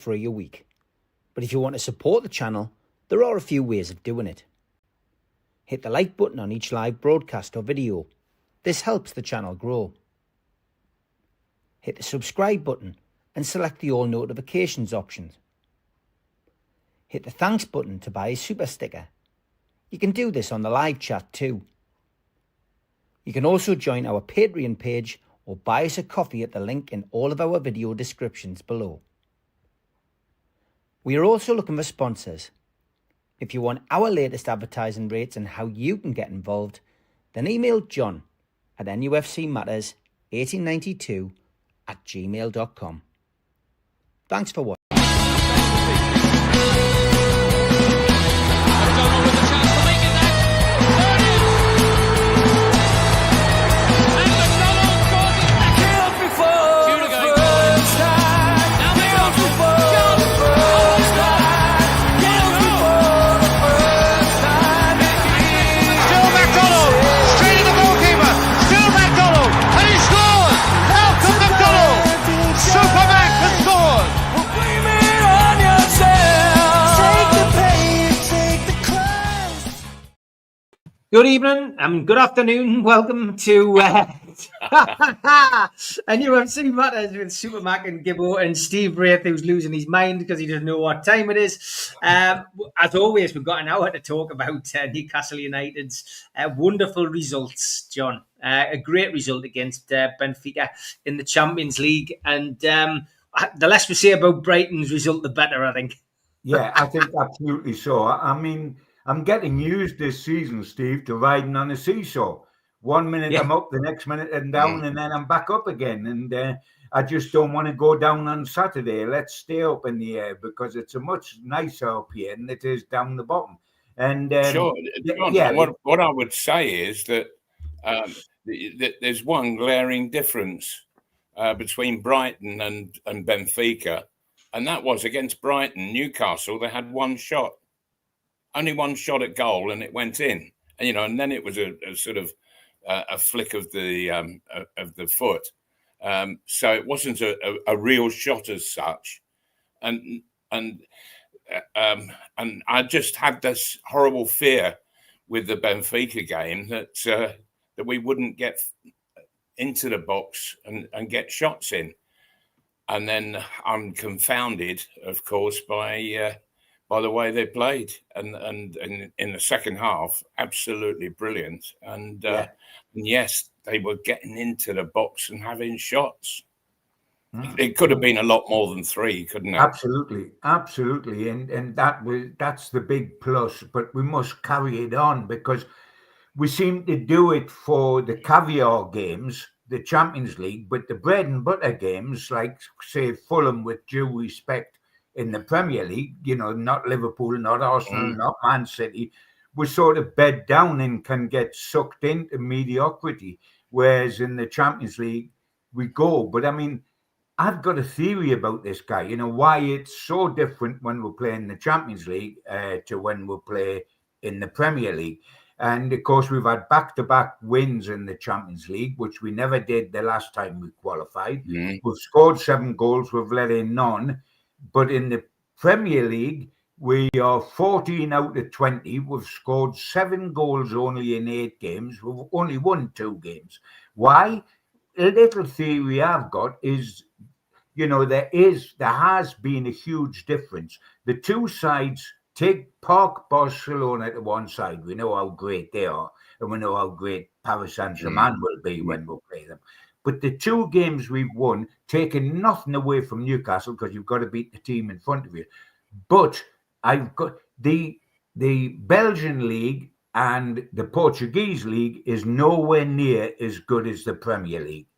free a week. But if you want to support the channel, there are a few ways of doing it. Hit the like button on each live broadcast or video. This helps the channel grow. Hit the subscribe button and select the all notifications options. Hit the thanks button to buy a super sticker. You can do this on the live chat too. You can also join our Patreon page or buy us a coffee at the link in all of our video descriptions below. We are also looking for sponsors. If you want our latest advertising rates and how you can get involved, then email John at nufcmatterspodcast1892@gmail.com. Thanks for watching. Good evening, good afternoon. Welcome to a NUFC Matters with Supermac and Gibbo and Steve Wraith, who's losing his mind because he doesn't know what time it is. As always, we've got an hour to talk about Newcastle United's wonderful results, John. A great result against Benfica in the Champions League. And the less we say about Brighton's result, the better, I think. Yeah, I think absolutely so. I mean, I'm getting used this season, Steve, to riding on a seesaw. 1 minute I'm up, the next minute I'm down, and then I'm back up again. And I just don't want to go down on Saturday. Let's stay up in the air because it's a much nicer up here than it is down the bottom. And sure, John, yeah. What I would say is that there's one glaring difference between Brighton and Benfica, and that was against Brighton, Newcastle. They had one shot. Only one shot at goal, and it went in. And, and then it was a sort of a flick of the foot. So it wasn't a real shot as such. And I just had this horrible fear with the Benfica game that we wouldn't get into the box and get shots in. And then I'm confounded, of course, by the way they played, and in the second half, absolutely brilliant. And yes, they were getting into the box and having shots. It could have been a lot more than three, couldn't it? Absolutely, and that's the big plus. But we must carry it on because we seem to do it for the caviar games, the Champions League, but the bread and butter games, like say Fulham, with due respect, in the Premier League, not Liverpool, not Arsenal, not Man City, we sort of bed down and can get sucked into mediocrity. Whereas in the Champions League, we go. But I mean, I've got a theory about this guy, why it's so different when we play in the Champions League to when we play in the Premier League. And of course, we've had back-to-back wins in the Champions League, which we never did the last time we qualified. We've scored 7 goals, we've let in none. But in the Premier League, we are 14 out of 20. We've scored 7 goals only in 8 games. We've only won 2 games. Why? A little theory I've got is, there has been a huge difference. The two sides, park Barcelona to one side. We know how great they are, and we know how great Paris Saint-Germain will be when we play them. But the 2 games we've won, taking nothing away from Newcastle, because you've got to beat the team in front of you. But I've got the Belgian league and the Portuguese league is nowhere near as good as the Premier League.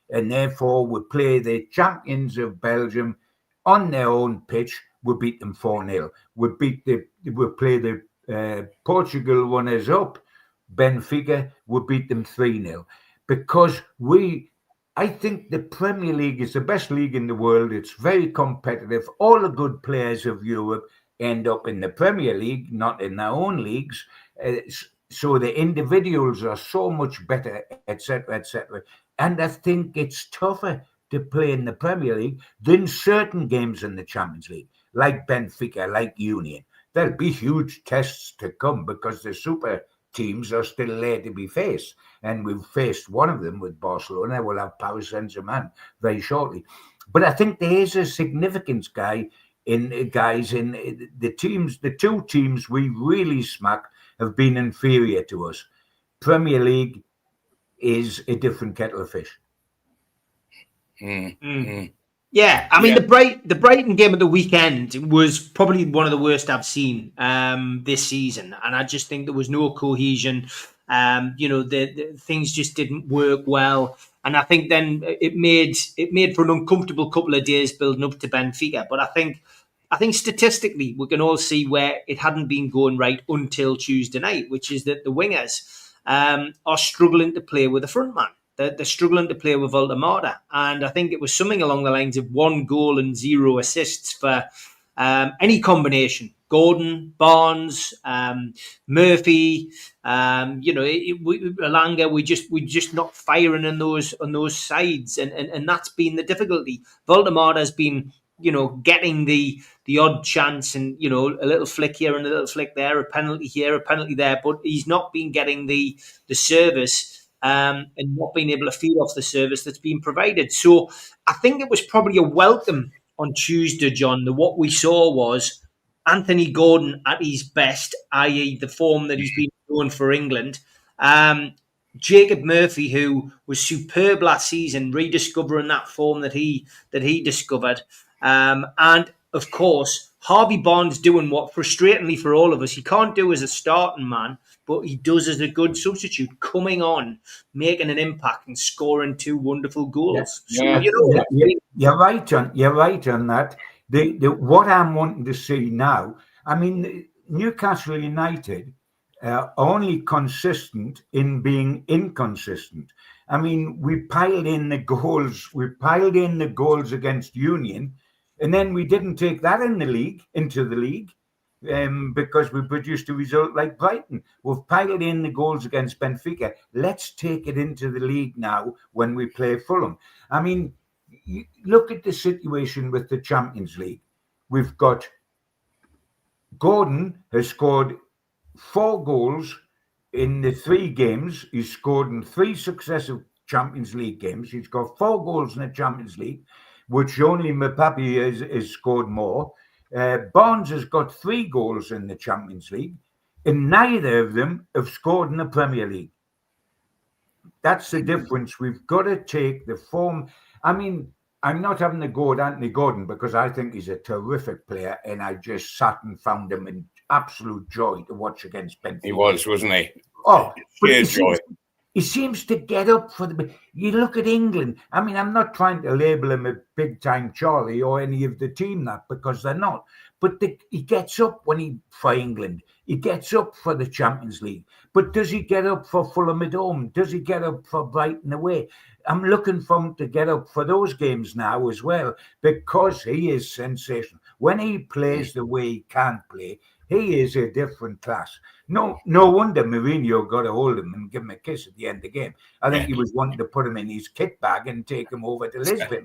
And therefore, we play the champions of Belgium on their own pitch. We beat them 4-0. We play the Portugal runners up, Benfica. We beat them 3-0 because I think the Premier League is the best league in the world. It's very competitive. All the good players of Europe end up in the Premier League, not in their own leagues. So the individuals are so much better, etc., etc. And I think it's tougher to play in the Premier League than certain games in the Champions League, like Benfica, like Union. There'll be huge tests to come because the super teams are still there to be faced. And we've faced one of them with Barcelona. We'll have Paris Saint-Germain very shortly. But I think there is a significance, guys, in the teams. The two teams we really smacked have been inferior to us. Premier League is a different kettle of fish. Yeah, I mean, the Brighton game of the weekend was probably one of the worst I've seen this season, and I just think there was no cohesion. The things just didn't work well, and I think then it made for an uncomfortable couple of days building up to Benfica. But I think statistically we can all see where it hadn't been going right until Tuesday night, which is that the wingers are struggling to play with the front man. They're struggling to play with Valdemar. And I think it was something along the lines of 1 goal and 0 assists for any combination. Gordon, Barnes, Murphy, Elanga. We just not firing on those sides, and that's been the difficulty. Valdemar has been, getting the odd chance and, a little flick here and a little flick there, a penalty here, a penalty there, but he's not been getting the service and not being able to feed off the service that's been provided. So I think it was probably a welcome on Tuesday, John, that what we saw was Anthony Gordon at his best, i.e. the form that he's been doing for England. Jacob Murphy, who was superb last season, rediscovering that form that he discovered. And, of course, Harvey Barnes doing what, frustratingly for all of us, he can't do as a starting man, but he does as a good substitute, coming on, making an impact and scoring 2 wonderful goals. Yeah. So, you're right, John. You're right on that. What I'm wanting to see now, I mean, Newcastle United are only consistent in being inconsistent. I mean, we piled in the goals against Union, and then we didn't take that into the league. Because we produced a result like Brighton. We've piled in the goals against Benfica. Let's take it into the league now when we play Fulham. I mean, look at the situation with the Champions League. We've got Gordon has scored 4 goals in the 3 games. He's scored in 3 successive Champions League games. He's got 4 goals in the Champions League, which only Mbappe has scored more. Barnes has got 3 goals in the Champions League, and neither of them have scored in the Premier League. That's the difference. We've got to take the form. I mean, I'm not having to go at Anthony Gordon because I think he's a terrific player, and I just sat and found him in absolute joy to watch against Benfica. He was, wasn't he? Oh, sheer joy. He seems to get up for the... You look at England. I mean, I'm not trying to label him a big-time Charlie or any of the team that, because they're not. But he gets up for England. He gets up for the Champions League. But does he get up for Fulham at home? Does he get up for Brighton away? I'm looking for him to get up for those games now as well, because he is sensational. When he plays the way he can play, he is a different class. No wonder Mourinho got a hold of him and give him a kiss at the end of the game. I think he was wanting to put him in his kit bag and take him over to Lisbon.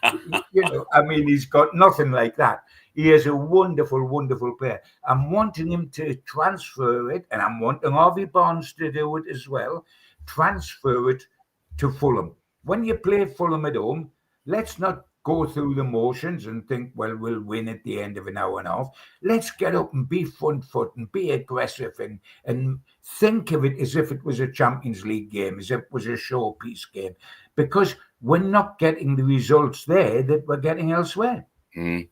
I mean, he's got nothing like that. He is a wonderful, wonderful player. I'm wanting him to transfer it, and I'm wanting Harvey Barnes to do it as well. Transfer it to Fulham. When you play Fulham at home, let's not go through the motions and think, well, we'll win at the end of an hour and a half. Let's get up and be front foot and be aggressive and think of it as if it was a Champions League game, as if it was a showpiece game, because we're not getting the results there that we're getting elsewhere. Yeah,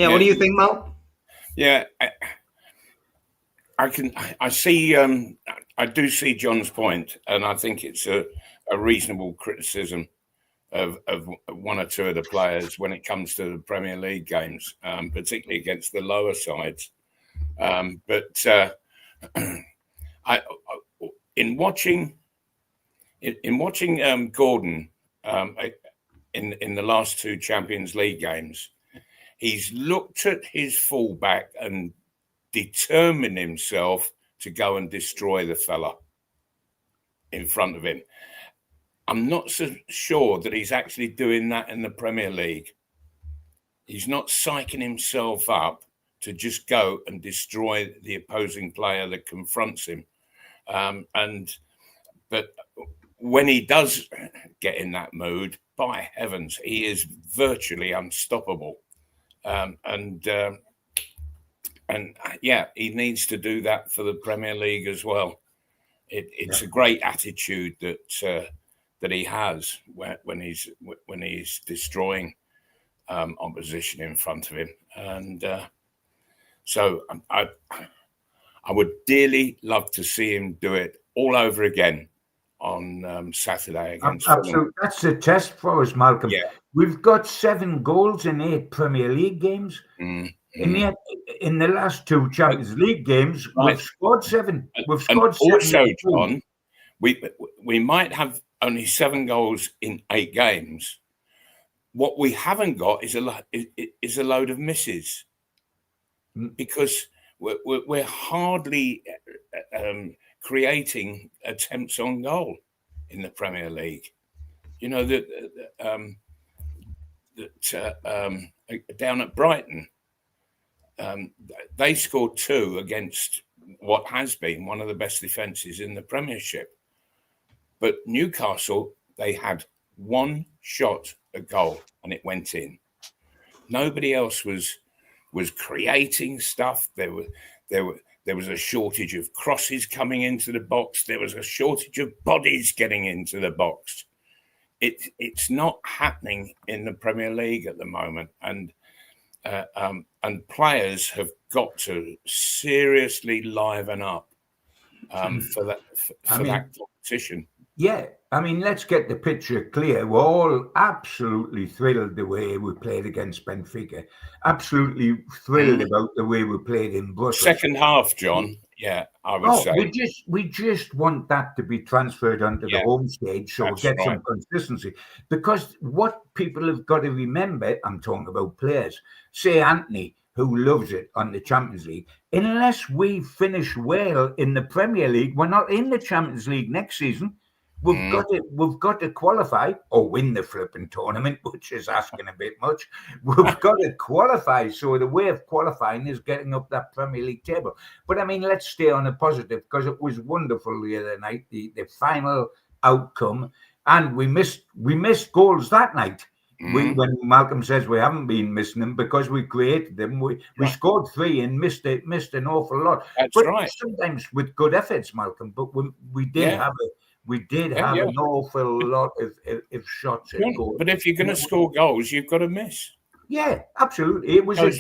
what do you think, Mal? Yeah, I do see John's point, and I think it's a reasonable criticism of 1 or 2 of the players when it comes to the Premier League games, particularly against the lower sides. In watching Gordon in the last 2 Champions League games, he's looked at his fullback and determined himself to go and destroy the fella in front of him. I'm not so sure that he's actually doing that in the Premier League. He's not psyching himself up to just go and destroy the opposing player that confronts him. But when he does get in that mood, by heavens, he is virtually unstoppable. And he needs to do that for the Premier League as well. It's a great attitude that he has when he's destroying opposition in front of him. And so I would dearly love to see him do it all over again on Saturday against Absolutely. That's the test for us, Malcolm. Yeah. We've got 7 goals in 8 Premier League games. And yet, in the last 2 Champions League games, we've scored 7. We've scored 7. Also, John, we might have only 7 goals in 8 games. What we haven't got is a load of misses, because we're hardly creating attempts on goal in the Premier League. You know down at Brighton, they scored 2 against what has been one of the best defences in the Premiership. But Newcastle, they had 1 shot at goal and it went in. Nobody else was creating stuff. There was a shortage of crosses coming into the box. There was a shortage of bodies getting into the box. It's not happening in the Premier League at the moment, and players have got to seriously liven up for that competition. Yeah, I mean, let's get the picture clear. We're all absolutely thrilled the way we played against Benfica. Absolutely thrilled about the way we played in Brussels. Second half, John. Yeah, I would say. We just want that to be transferred onto the home stage, so we'll get some consistency. Because what people have got to remember, I'm talking about players, say Anthony, who loves it on the Champions League, unless we finish well in the Premier League, we're not in the Champions League next season. We've got to qualify or win the flipping tournament, which is asking a bit much. We've got to qualify. So the way of qualifying is getting up that Premier League table. But I mean, let's stay on a positive, because it was wonderful the other night, the final outcome, and we missed goals that night. When Malcolm says we haven't been missing them because we created them, we scored 3 and missed an awful lot. That's but right. Sometimes with good efforts, Malcolm. But we did have an awful lot of shots at goal. But if you're going to score goals, you've got to miss. Yeah, absolutely. It was a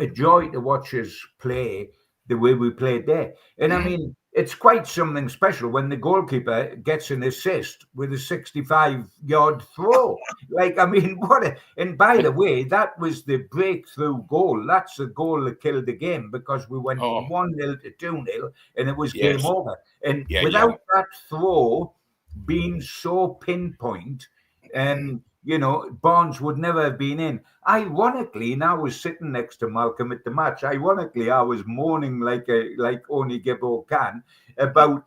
joy to watch us play the way we played there. And I mean, it's quite something special when the goalkeeper gets an assist with a 65-yard throw. And by the way, that was the breakthrough goal. That's the goal that killed the game, because we went from 1-0 to 2-0 and it was game over. And without that throw being so pinpoint, Barnes would never have been in. Ironically, and I was sitting next to Malcolm at the match. Ironically, I was moaning like only Gibbo can about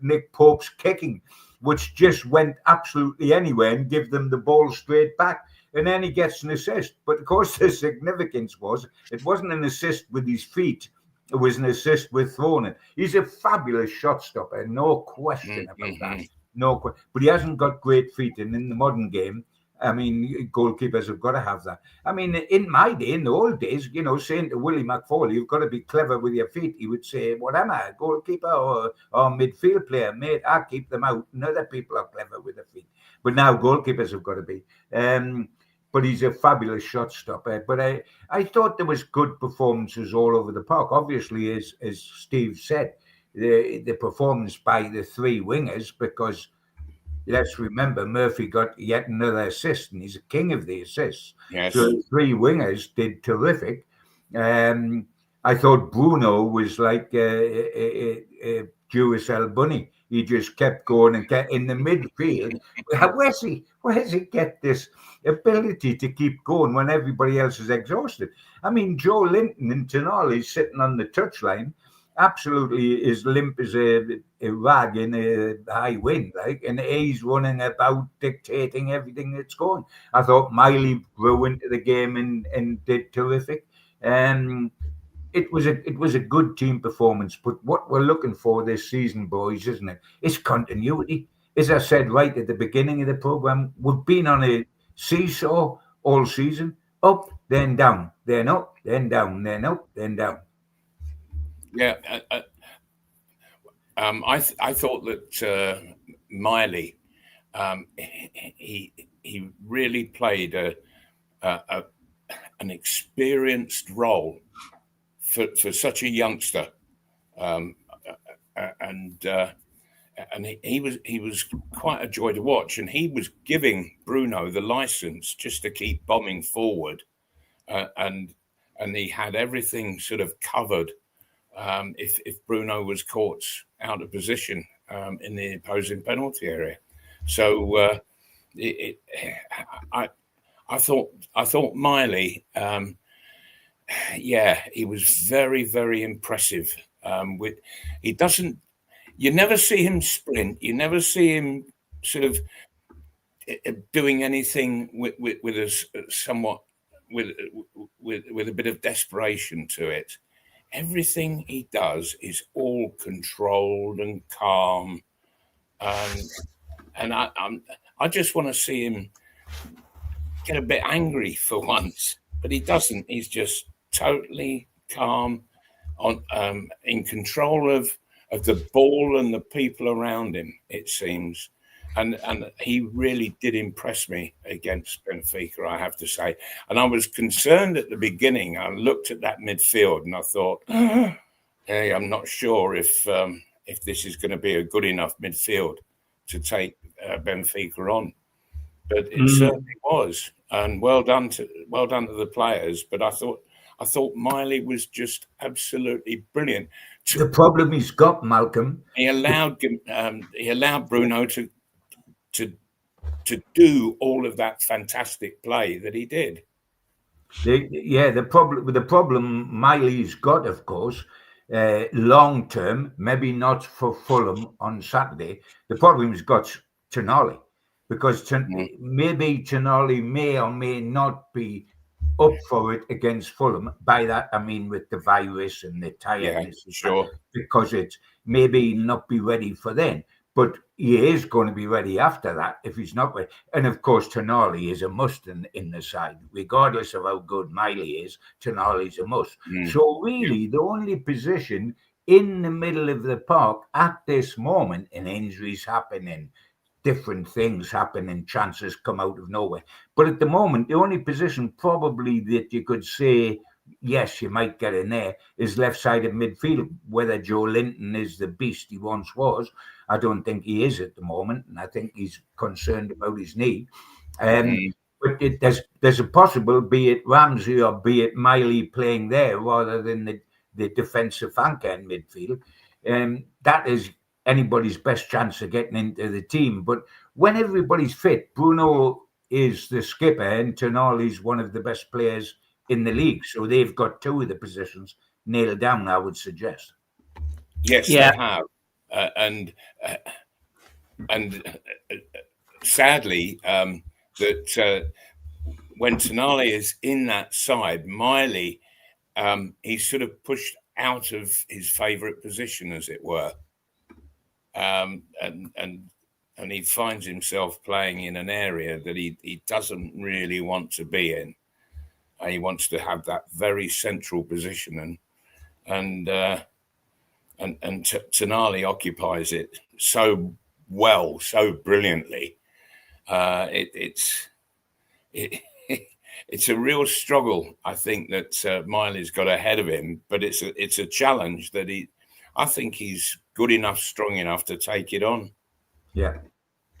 Nick Pope's kicking, which just went absolutely anywhere and give them the ball straight back. And then he gets an assist. But of course, the significance was it wasn't an assist with his feet. It was an assist with throwing it. He's a fabulous shot stopper, no question about that. But he hasn't got great feet, and in the modern game, I mean, goalkeepers have got to have that. I mean, in my day, in the old days, saying to Willie McFaul, you've got to be clever with your feet. He would say, what am I, a goalkeeper or midfield player? Mate, I keep them out, and other people are clever with their feet. But now goalkeepers have got to be. But he's a fabulous shot stopper. But I thought there was good performances all over the park. Obviously, as Steve said, the performance by the 3 wingers, because let's remember Murphy got yet another assist, and he's a king of the assists. Yes. So the 3 wingers did terrific. I thought Bruno was like a Duracell bunny. He just kept going and kept in the midfield. Where's he get this ability to keep going when everybody else is exhausted? I mean, Joe Linton and Tonali is sitting on the touchline, absolutely as limp as a rag in a high wind, like, and he's running about dictating everything that's going. I thought Miley grew into the game and did terrific. It was a good team performance, but what we're looking for this season, boys, isn't it? It's continuity. As I said right at the beginning of the program, we've been on a seesaw all season, up, then down, then up, then down, then up, then down. Yeah, I thought that Miley, he really played an experienced role for such a youngster, and he was quite a joy to watch, and he was giving Bruno the license just to keep bombing forward, and he had everything sort of covered. If Bruno was caught out of position in the opposing penalty area, so I thought Miley, he was very, very impressive. He doesn't. You never see him sprint. You never see him sort of doing anything with a somewhat with a bit of desperation to it. Everything he does is all controlled and calm, and I just want to see him get a bit angry for once, but he doesn't. He's just totally calm, in control of the ball and the people around him, it seems. And he really did impress me against Benfica, I have to say. And I was concerned at the beginning. I looked at that midfield and I thought, hey, I'm not sure if this is going to be a good enough midfield to take Benfica on. But it certainly was. And well done to the players. But I thought Miley was just absolutely brilliant. The problem he's got, Malcolm, he allowed Bruno to do all of that fantastic play that he did. The problem Miley's got, of course, long term, maybe not for Fulham on Saturday. The problem he's got Tonali, because maybe Tonali may or may not be up for it against Fulham. By that I mean with the virus and the tiredness, sure, because it's maybe not be ready for then. But he is going to be ready after that if he's not ready. And of course, Tonali is a must in the side. Regardless of how good Miley is, Tonali's a must. So really, the only position in the middle of the park at this moment, and injuries happening, different things happen and chances come out of nowhere. But at the moment, the only position probably that you could say, yes, you might get in there, is left-sided midfield. Whether Joe Linton is the beast he once was, I don't think he is at the moment, and I think he's concerned about his knee. But there's a possible, be it Ramsey or be it Miley playing there rather than the defensive anchor in midfield. That is anybody's best chance of getting into the team. But when everybody's fit, Bruno is the skipper and Tonali's one of the best players in the league. So they've got two of the positions nailed down, I would suggest. Yes, they have. And sadly, that when Tonali is in that side, Miley, he's sort of pushed out of his favourite position, as it were. And he finds himself playing in an area that he doesn't really want to be in. He wants to have that very central position, and Tonali occupies it so well, so brilliantly. It's a real struggle, I think, that Miley's got ahead of him, but it's a challenge that I think he's good enough, strong enough to take it on. Yeah.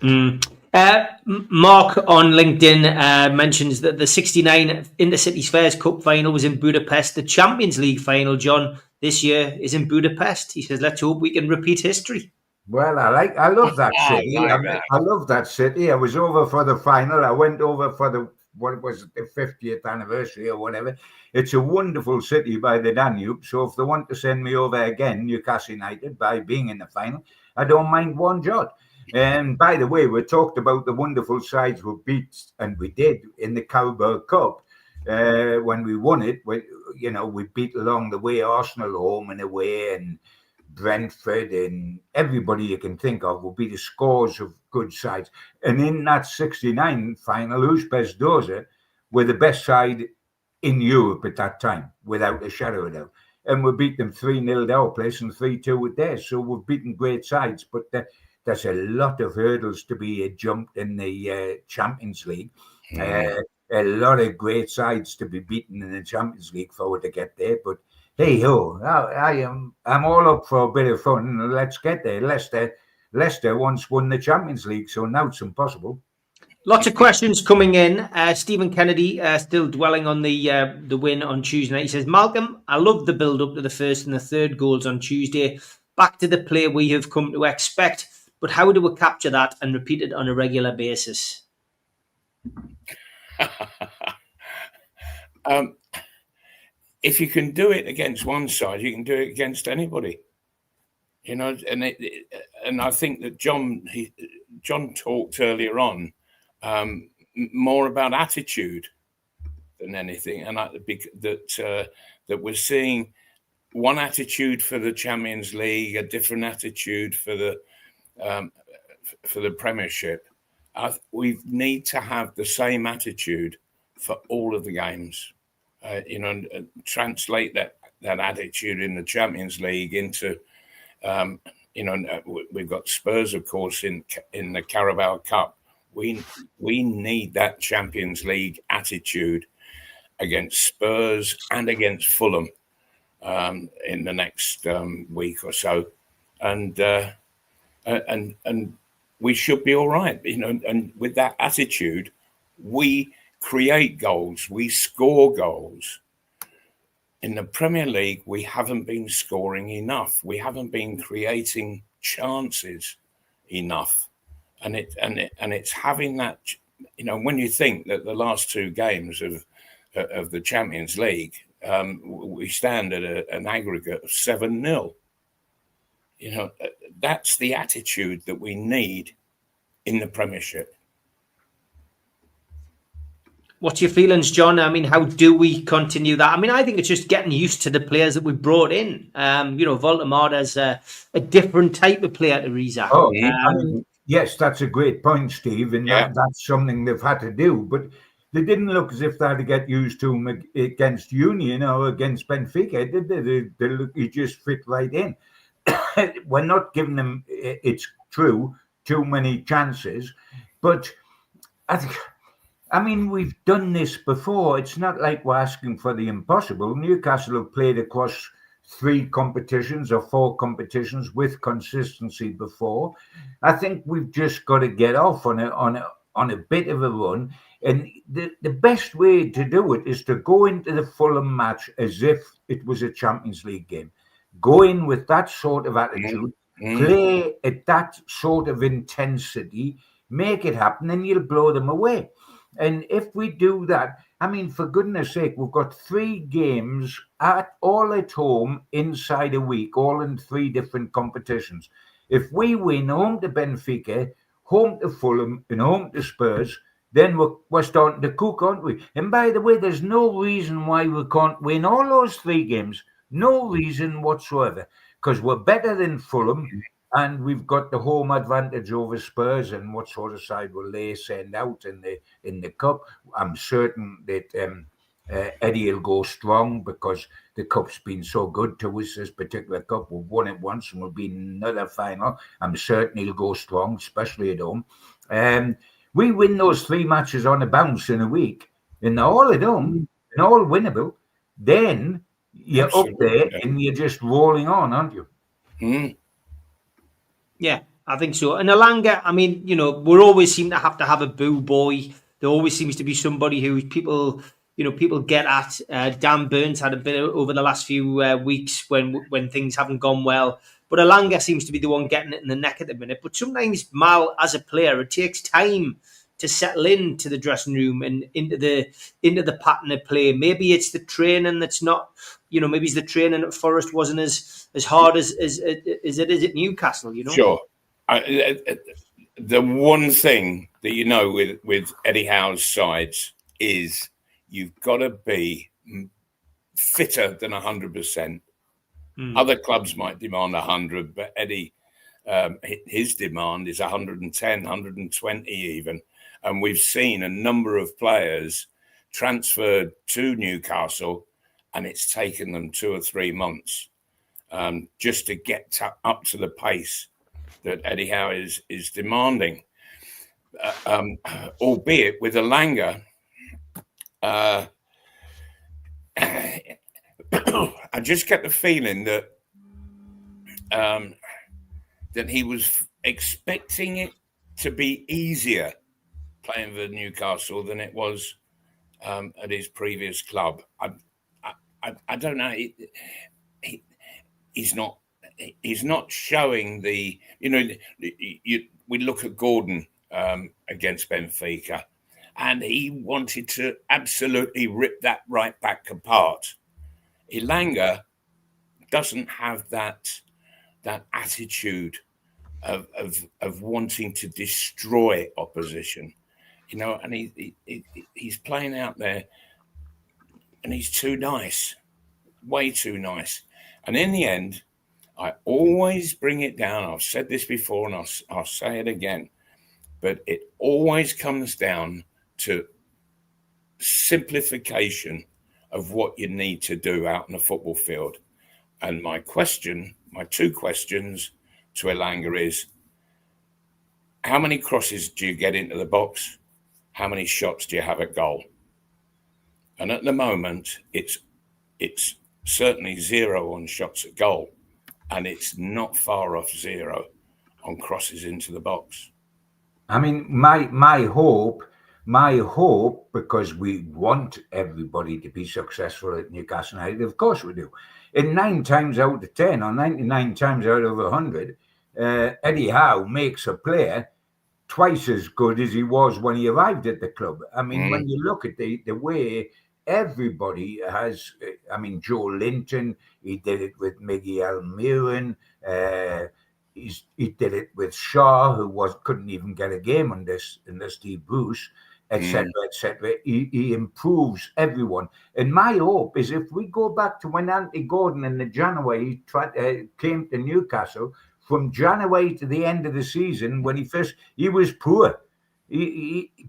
Mark on LinkedIn mentions that the 69 Intercity Fairs Cup final was in Budapest. The Champions League final, John, this year is in Budapest. He says, let's hope we can repeat history. Well, I love that city. I love that city. I was over for the final. I went over for what was it, the 50th anniversary or whatever. It's a wonderful city by the Danube. So if they want to send me over again, Newcastle United, by being in the final, I don't mind one jot. And by the way, we talked about the wonderful sides we beat, and we did in the Carabao Cup. When we won it, we beat along the way Arsenal home and away, and Brentford and everybody you can think of will be the scores of good sides. And in that 69 final, Uzbekistan were the best side in Europe at that time, without a shadow of a doubt. And we beat them 3-0 at our place and 3-2 with theirs. So we've beaten great sides, but there's a lot of hurdles to be jumped in the Champions League. A lot of great sides to be beaten in the Champions League for to get there. But hey ho, I'm all up for a bit of fun. Let's get there. Leicester once won the Champions League, so now it's impossible. Lots of questions coming in. Stephen Kennedy still dwelling on the win on Tuesday night. He says, Malcolm, I love the build-up to the first and the third goals on Tuesday. Back to the play we have come to expect. But how do we capture that and repeat it on a regular basis? If you can do it against one side, you can do it against anybody. And I think that John talked earlier on more about attitude than anything, and that we're seeing one attitude for the Champions League, a different attitude for the Premiership. We need to have the same attitude for all of the games. Translate that attitude in the Champions League into, we've got Spurs, of course, in the Carabao Cup. We need that Champions League attitude against Spurs and against Fulham in the next week or so, and we should be all right. And with that attitude, we create goals, we score goals. In the Premier League, we haven't been scoring enough. We haven't been creating chances enough, and it's having that. When you think that the last two games of the Champions League, we stand at an aggregate of 7-0. That's the attitude that we need in the Premiership. What's your feelings, John? I mean, how do we continue that? I mean, I think it's just getting used to the players that we brought in. Voldemort is a different type of player to Riza. Yes, that's a great point, Steve, and that's something they've had to do. But they didn't look as if they had to get used to him against Union or against Benfica, did they? He just fit right in. We're not giving them, it's true, too many chances, but we've done this before. It's not like we're asking for the impossible. Newcastle have played across 3 competitions or 4 competitions with consistency before. I think we've just got to get off on a bit of a run. And the best way to do it is to go into the Fulham match as if it was a Champions League game. Go in with that sort of attitude, play at that sort of intensity, make it happen, and you'll blow them away. And if we do that, for goodness sake, we've got 3 games all at home inside a week, all in 3 different competitions. If we win home to Benfica, home to Fulham, and home to Spurs, then we're starting to cook, aren't we? And by the way, there's no reason why we can't win all those 3 games. No reason whatsoever, because we're better than Fulham, and we've got the home advantage over Spurs. And what sort of side will they send out in the cup? I'm certain that Eddie will go strong, because the cup's been so good to us. This particular cup, we've won it once, and we'll be in another final. I'm certain he'll go strong, especially at home. We win those 3 matches on a bounce in a week, and they're all at home and all winnable. Then you're Absolutely. Up there and you're just rolling on, aren't you? Yeah, I think so. And Alanga, we always seem to have a boo boy. There always seems to be somebody who people get at. Dan Burns had a bit over the last few weeks when things haven't gone well. But Alanga seems to be the one getting it in the neck at the minute. But sometimes, Mal, as a player, it takes time to settle into the dressing room and into the pattern of play? Maybe it's the training that's not, maybe it's the training at Forest wasn't as hard as it is at Newcastle. Sure. The one thing that with Eddie Howe's sides is you've got to be fitter than 100%. Other clubs might demand 100, but Eddie, his demand is 110, 120 even. And we've seen a number of players transferred to Newcastle, and it's taken them 2 or 3 months just to get up to the pace that Eddie Howe is demanding. Albeit with Elanga, I just get the feeling that that he was expecting it to be easier playing for Newcastle than it was at his previous club. I don't know. He's not showing the. We look at Gordon against Benfica, and he wanted to absolutely rip that right back apart. Elanga doesn't have that attitude of wanting to destroy opposition, and he's playing out there, and he's too nice, way too nice. And in the end, I always bring it down. I've said this before, and I'll say it again, but it always comes down to simplification of what you need to do out in the football field. And my two questions to Elanga is, how many crosses do you get into the box? How many shots do you have at goal? And at the moment, it's certainly 0 on shots at goal, and it's not far off 0 on crosses into the box. I mean, my hope, because we want everybody to be successful at Newcastle United, of course we do. And 9 times out of 10, or 99 times out of 100, Eddie Howe makes a player twice as good as he was when he arrived at the club. I mean, when you look at the way everybody has, Joe Linton, he did it with Miguel Miran, he did it with Shaw, who couldn't even get a game on this Steve Bruce, etc., etc. He improves everyone. And my hope is, if we go back to when Anthony Gordon in January came to Newcastle, from January to the end of the season, when he was poor.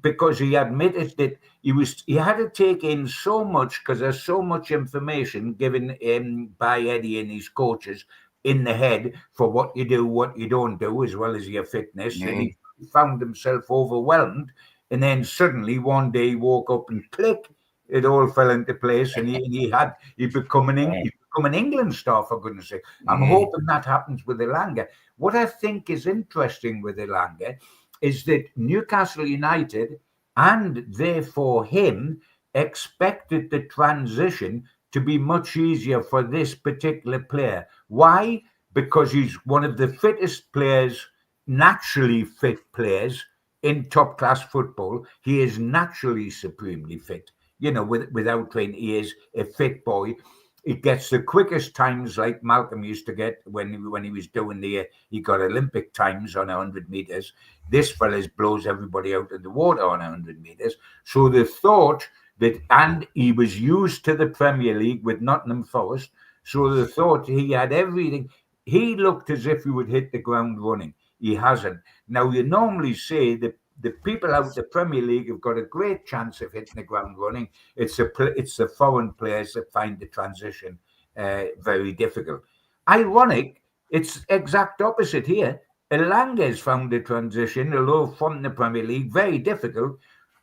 Because he admitted that he had to take in so much, because there's so much information given by Eddie and his coaches in the head for what you do, what you don't do, as well as your fitness. And he found himself overwhelmed. And then suddenly one day he woke up and click, it all fell into place, and he become an England star, for goodness sake. I'm hoping that happens with Elanga. What I think is interesting with Elanga is that Newcastle United, and therefore him, expected the transition to be much easier for this particular player. Why? Because he's one of the fittest players, naturally fit players in top class football. He is naturally supremely fit. Without training, he is a fit boy. He gets the quickest times, like Malcolm used to get when he was doing he got Olympic times on 100 meters. This fella's blows everybody out of the water on 100 meters. So the thought that, and he was used to the Premier League with Nottingham Forest, so the thought he had everything. He looked as if he would hit the ground running. He hasn't. Now, you normally say that the people out the Premier League have got a great chance of hitting the ground running. It's the foreign players that find the transition very difficult. Ironic, it's exact opposite here. Elanga's found the transition, although from the Premier League, very difficult.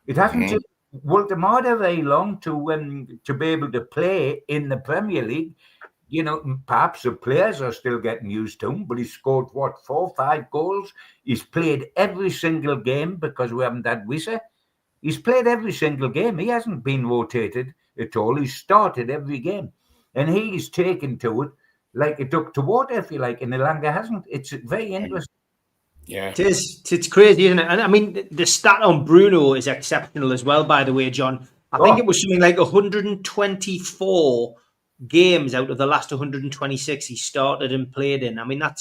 It hasn't taken Walter Marder very long to be able to play in the Premier League. Perhaps the players are still getting used to him, but he's scored, 4 or 5 goals? He's played every single game, because we haven't had Wissa. He's played every single game. He hasn't been rotated at all. He's started every game. And he's taken to it like a duck to water, if you like, and Elanga hasn't. It's very interesting. Yeah. It is. It's crazy, isn't it? And I mean, the stat on Bruno is exceptional as well, by the way, John. I think it was something like 124 games out of the last 126 he started and played in. I mean, that.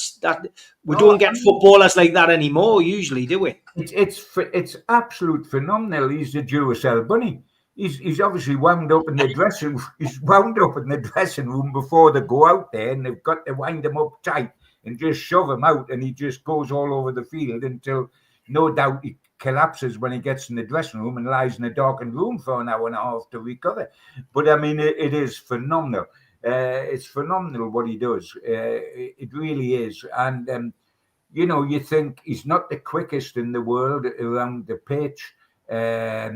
We don't get footballers like that anymore, usually, do we? It's absolute phenomenal. He's the Duracell bunny. He's obviously wound up in the dressing. He's wound up in the dressing room before they go out there, and they've got to wind him up tight and just shove him out, and he just goes all over the field until, no doubt, he collapses when he gets in the dressing room and lies in a darkened room for an hour and a half to recover. But I mean, it is phenomenal. It's phenomenal what he does. It really is, and. You think he's not the quickest in the world around the pitch. But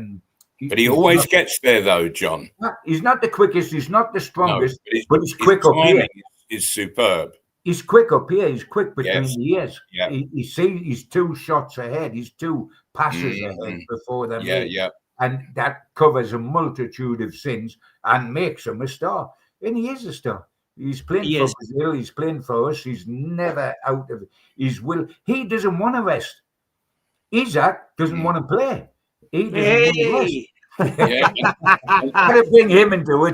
he always gets there, though, John. He's not the quickest. He's not the strongest. No, but he's quick up here. Is superb. He's quick up here. He's quick between the ears. Yeah. He's 2 shots ahead. He's 2 passes ahead before them. Yeah. And that covers a multitude of sins and makes him a star. And he is a star. He's playing for Brazil. He's playing for us. He's never out of his will. He doesn't want to rest. Isaac doesn't want to play. He doesn't want to rest. Had to bring him into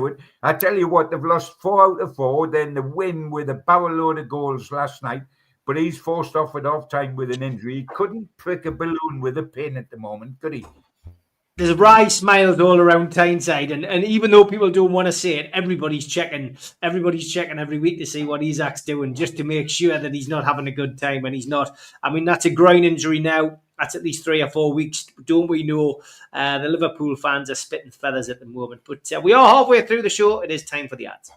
it. I tell you what, they've lost 4 out of 4. Then the win with a barrel load of goals last night. But he's forced off at half time with an injury. He couldn't prick a balloon with a pin at the moment, could he? There's wry smiles all around Tyneside, and even though people don't want to say it, everybody's checking every week to see what Isaac's doing, just to make sure that he's not having a good time. And he's not. I mean, that's a groin injury now. That's at least 3 or 4 weeks. Don't we know? The Liverpool fans are spitting feathers at the moment. But we are halfway through the show. It is time for the ads.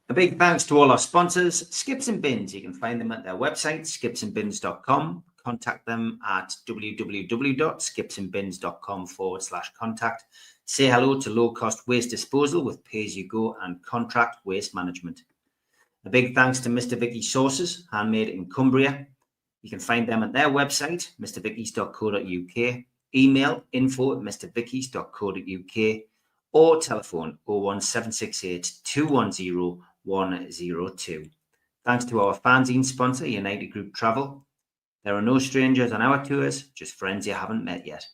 A big thanks to all our sponsors, Skips and Bins. You can find them at their website, skipsandbins.com. Contact them at www.skipsandbins.com/contact. Say hello to low-cost waste disposal with pay-as-you-go and contract waste management. A big thanks to Mr. Vicky's Sauces, handmade in Cumbria. You can find them at their website, mrvickies.co.uk, email info@mrvickies.co.uk, or telephone 01768 210 102. Thanks to our fanzine sponsor, United Group Travel. There are no strangers on our tours, just friends you haven't met yet.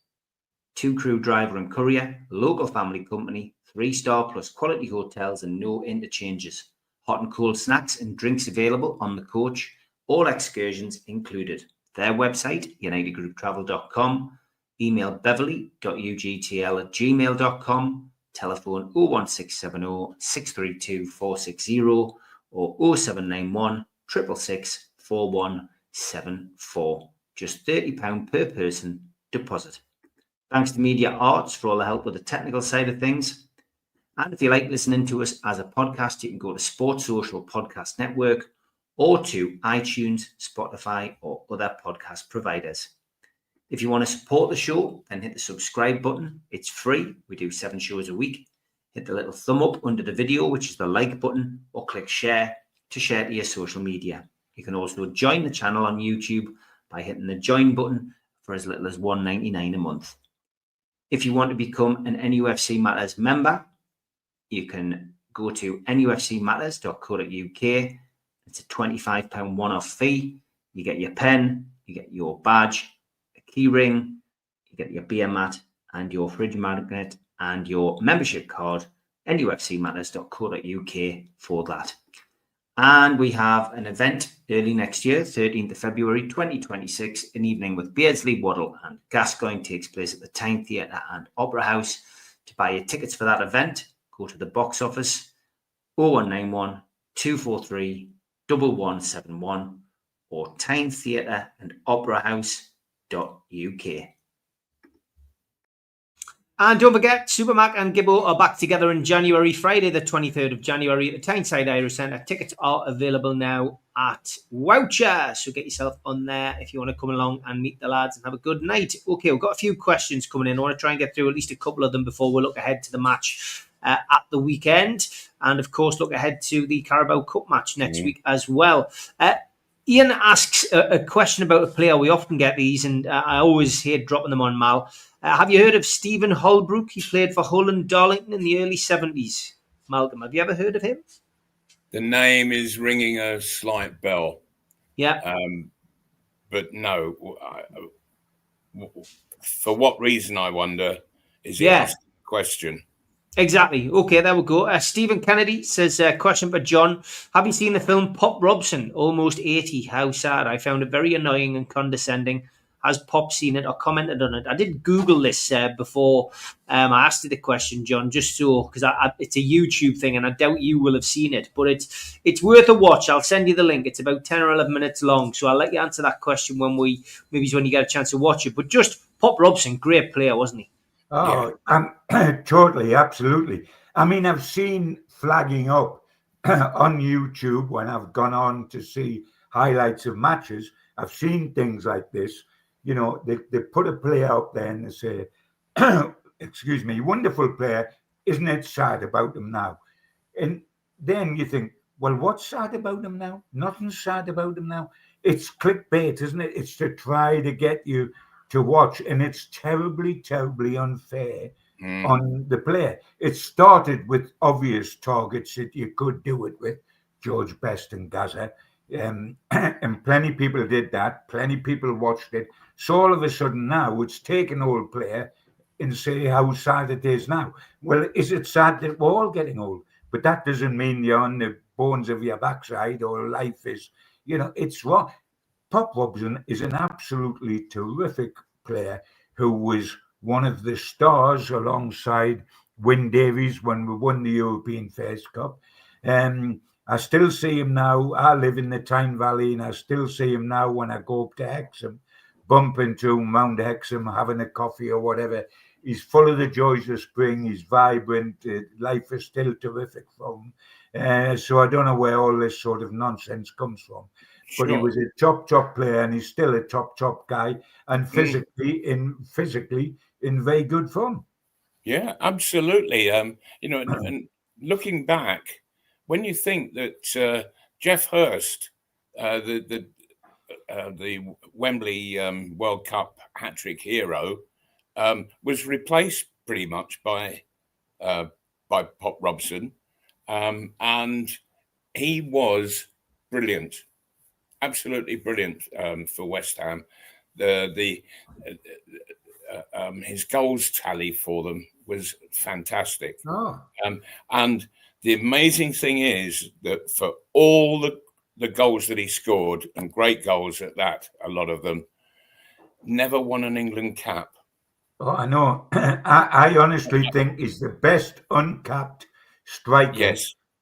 2 crew driver and courier, local family company, 3-star plus quality hotels and no interchanges. Hot and cold snacks and drinks available on the coach, all excursions included. Their website, unitedgrouptravel.com, email beverly.ugtl@gmail.com, telephone 01670 632 460 or 0791 666 4174. Just £30 per person deposit. Thanks to Media Arts for all the help with the technical side of things. And if you like listening to us as a podcast, you can go to Sports Social Podcast Network or to iTunes, Spotify, or other podcast providers. If you want to support the show, then hit the subscribe button. It's free. We do 7 shows a week. Hit the little thumb up under the video, which is the like button, or click share to share to your social media. You can also join the channel on YouTube by hitting the join button for as little as $1.99 a month. If you want to become an NUFC Matters member, you can go to nufcmatterspodcast.co.uk. It's a £25 one-off fee. You get your pen, you get your badge, a key ring, you get your beer mat and your fridge magnet and your membership card, nufcmatterspodcast.co.uk for that. And we have an event early next year, 13th of February 2026, an evening with Beardsley, Waddle and Gascoigne takes place at the Tyne Theatre and Opera House. To buy your tickets for that event, go to the box office 0191 243 1171 or Tyne Theatre and Opera House.uk. And don't forget, Supermac and Gibbo are back together in January, Friday the 23rd of January at the Tyneside Irish Centre. Tickets are available now at Woucher, so get yourself on there if you want to come along and meet the lads and have a good night. Okay, we've got a few questions coming in. I want to try and get through at least a couple of them before we look ahead to the match at the weekend. And, of course, look ahead to the Carabao Cup match next week as well. Ian asks a question about a player. We often get these, and I always hate dropping them on Mal. Have you heard of Stephen Holbrook? He played for Hull and Darlington in the early 70s. Malcolm, have you ever heard of him? The name is ringing a slight bell. Yeah. but no. For what reason, I wonder, is he Yeah. asking the question? Exactly. Okay, there we go. Stephen Kennedy says, question for John. Have you seen the film Pop Robson, Almost 80? How sad. I found it very annoying and condescending. Has Pop seen it or commented on it? I did Google this before I asked you the question, John, just so, because it's a YouTube thing and I doubt you will have seen it, but it's worth a watch. I'll send you the link. It's about 10 or 11 minutes long, so I'll let you answer that question when you get a chance to watch it. But just Pop Robson, great player, wasn't he? Oh, totally, absolutely. I mean, I've seen flagging up on YouTube when I've gone on to see highlights of matches. I've seen things like this. You know, they put a player up there and they say, excuse me, wonderful player. Isn't it sad about him now? And then you think, well, what's sad about him now? Nothing's sad about him now. It's clickbait, isn't it? It's to try to get you to watch, and it's terribly, terribly unfair on the player. It started with obvious targets that you could do it with, George Best and Gaza, and plenty people did that. Plenty people watched it. So all of a sudden now it's take an old player and say how sad it is now. Well, is it sad that we're all getting old? But that doesn't mean you're on the bones of your backside or life is, it's wrong. Pop Robson is an absolutely terrific player who was one of the stars alongside Wyn Davies when we won the European First Cup. I still see him now. I live in the Tyne Valley and I still see him now when I go up to Hexham, bump into Mount Hexham, having a coffee or whatever. He's full of the joys of spring. He's vibrant. Life is still terrific for him. So I don't know where all this sort of nonsense comes from. But he was a top player, and he's still a top guy, and physically in very good form. Yeah, absolutely. And looking back, when you think that Jeff Hurst, the Wembley World Cup hat-trick hero, was replaced pretty much by Pop Robson, and he was brilliant. Absolutely brilliant for West Ham. His goals tally for them was fantastic. And the amazing thing is that for all the goals that he scored, and great goals at that, a lot of them, never won an England cap. Oh, I know. I honestly think he's the best uncapped striker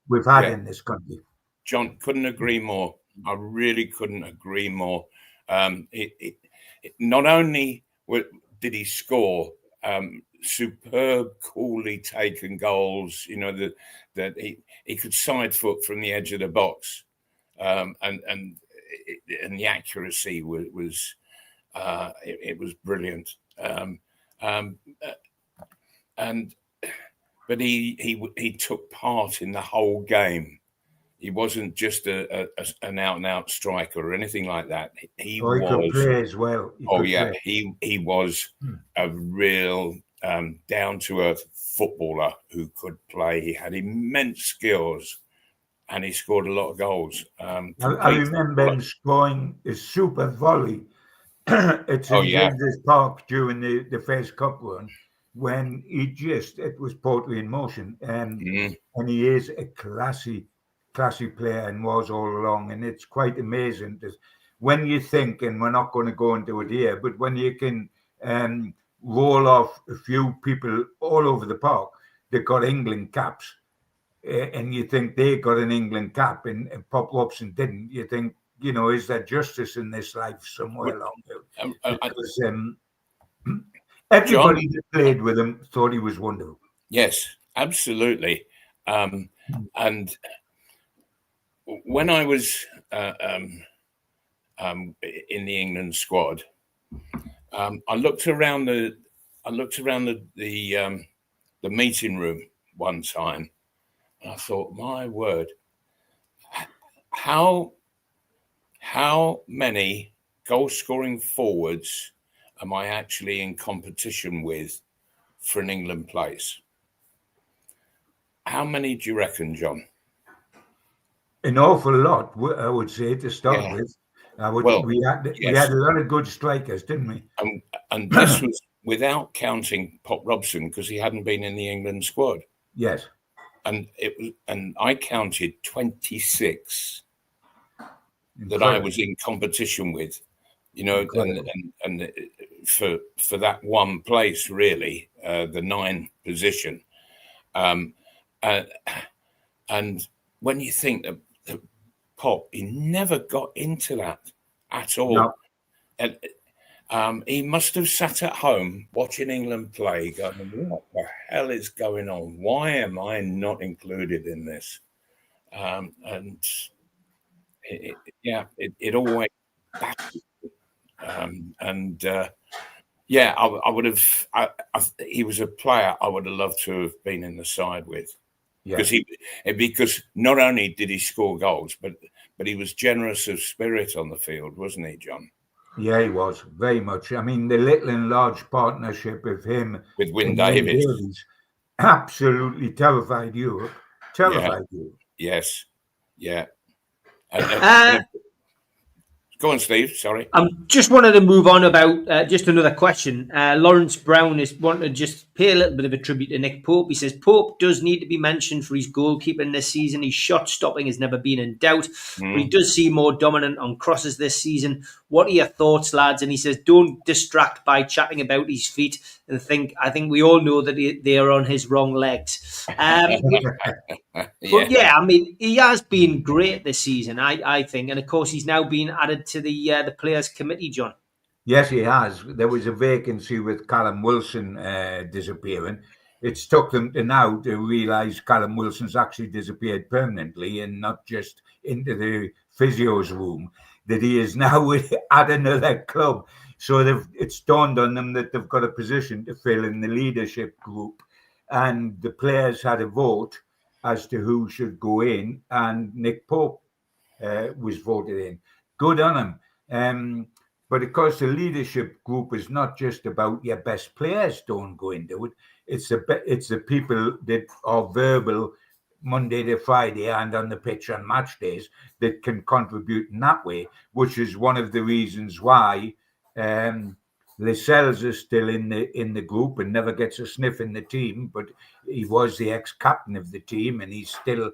we've had in this country. John, couldn't agree more. I really couldn't agree more. Not only did he score superb, coolly taken goals, that he could side foot from the edge of the box, and the accuracy was brilliant. But he took part in the whole game. He wasn't just an out-and-out striker or anything like that. He could play as well. He was a real down-to-earth footballer who could play. He had immense skills, and he scored a lot of goals. I remember him scoring a super volley at St James's Park during the first cup run, when it was Portly in motion, and he is a classy player and was all along. And it's quite amazing that when you think, and we're not going to go into it here, but when you can roll off a few people all over the park that got England caps, and you think they got an England cap and Pop Robson didn't, you think, is there justice in this life somewhere along there? Because everybody that played with him thought he was wonderful. Yes, absolutely. And when I was in the England squad, I looked around the meeting room one time, and I thought, my word, how many goal-scoring forwards am I actually in competition with for an England place? How many do you reckon, John? An awful lot, I would say, to start with. We had a lot of good strikers, didn't we? And this was without counting Pop Robson, because he hadn't been in the England squad. Yes. And I counted 26 Incredible. that I was in competition with, and for that one place, really, the 9 position. And when you think that Pop, he never got into that at all. No. And he must have sat at home watching England play, going, "What the hell is going on? Why am I not included in this?" And it all went back. I would have. He was a player I would have loved to have been in the side with, because not only did he score goals, but he was generous of spirit on the field, wasn't he, John? Yeah, he was very much. I mean, the little and large partnership of him with Wyn and Davies absolutely terrified Europe. Europe. Yes, yeah. Go on, Steve. Sorry. Just wanted to move on about just another question. Lawrence Brown is wanting to just pay a little bit of a tribute to Nick Pope. He says Pope does need to be mentioned for his goalkeeping this season. His shot stopping has never been in doubt, but he does seem more dominant on crosses this season. What are your thoughts, lads? And he says, don't distract by chatting about his feet and I think we all know that they are on his wrong legs. But I mean, he has been great this season, I think, and of course he's now been added to the players' committee, John. Yes, he has. There was a vacancy with Callum Wilson disappearing. It's took them to now to realise Callum Wilson's actually disappeared permanently and not just into the physio's room, that he is now at another club. So it's dawned on them that they've got a position to fill in the leadership group, and the players had a vote as to who should go in, and Nick Pope was voted in. Good on him. But of course, the leadership group is not just about your best players don't go into it. It's the people that are verbal Monday to Friday and on the pitch on match days that can contribute in that way, which is one of the reasons why Lascelles is still in the group and never gets a sniff in the team. But he was the ex-captain of the team, and he's still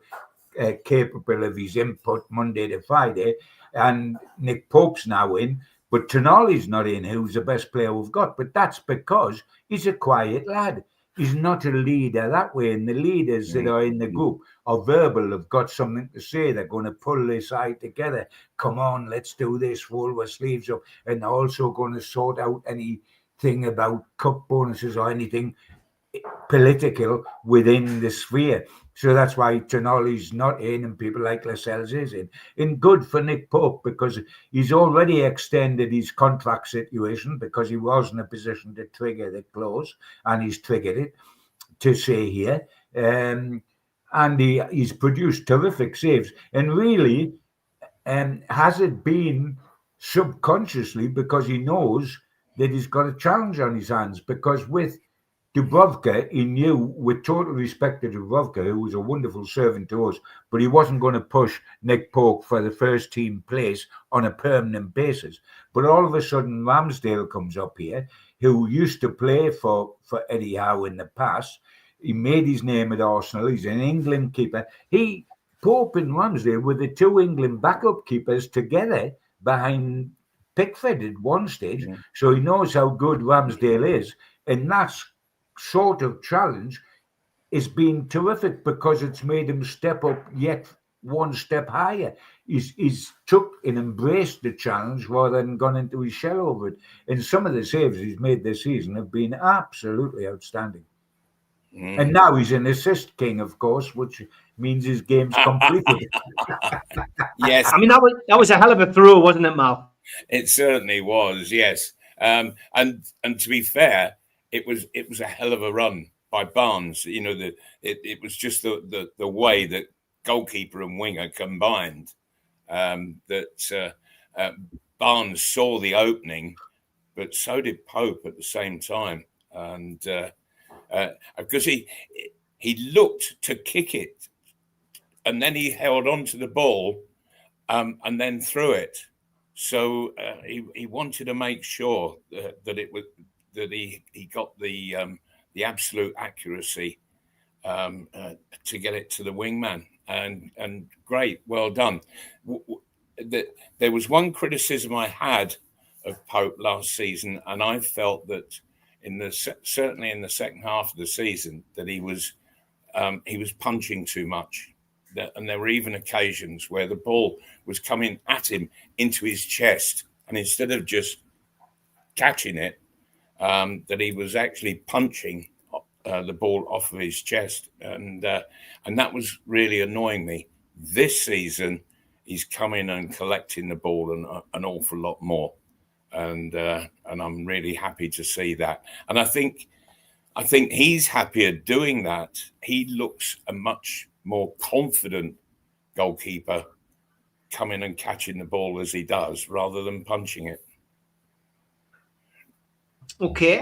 capable of his input Monday to Friday. And Nick Pope's now in. But Tonali's not in, who's the best player we've got. But that's because he's a quiet lad. He's not a leader that way. And the leaders that are in the group are verbal, have got something to say. They're going to pull this side together. Come on, let's do this. Roll our sleeves up. And they're also going to sort out anything about cup bonuses or anything political within the sphere. So that's why Tonali's not in and people like Lascelles is in. And good for Nick Pope, because he's already extended his contract situation because he was in a position to trigger the clause, and he's triggered it to say here. And he's produced terrific saves. And really, has it been subconsciously because he knows that he's got a challenge on his hands? Because with Dubrovka, he knew, with total respect to Dubrovka, who was a wonderful servant to us, but he wasn't going to push Nick Pope for the first team place on a permanent basis. But all of a sudden, Ramsdale comes up here, who used to play for Eddie Howe in the past. He made his name at Arsenal. He's an England keeper. Pope and Ramsdale were the two England backup keepers together behind Pickford at one stage. So he knows how good Ramsdale is. And that's sort of challenge has been terrific because it's made him step up yet one step higher. He's took and embraced the challenge rather than gone into his shell over it. And some of the saves he's made this season have been absolutely outstanding. And now he's an assist king, of course, which means his game's completed. Yes. I mean, that was a hell of a throw, wasn't it, Mal? It certainly was, yes. And to be fair, it was a hell of a run by Barnes. You know, it was just the way that goalkeeper and winger combined, that Barnes saw the opening, but so did Pope at the same time. And because he looked to kick it, and then he held on to the ball and then threw it. So he wanted to make sure that he got the absolute accuracy to get it to the wingman, and great, well done. There was one criticism I had of Pope last season, and I felt that certainly in the second half of the season that he was punching too much. And there were even occasions where the ball was coming at him into his chest, and instead of just catching it, that he was actually punching the ball off of his chest, and that was really annoying me. This season, he's coming and collecting the ball an awful lot more, and I'm really happy to see that. And I think he's happier doing that. He looks a much more confident goalkeeper coming and catching the ball as he does, rather than punching it. Okay,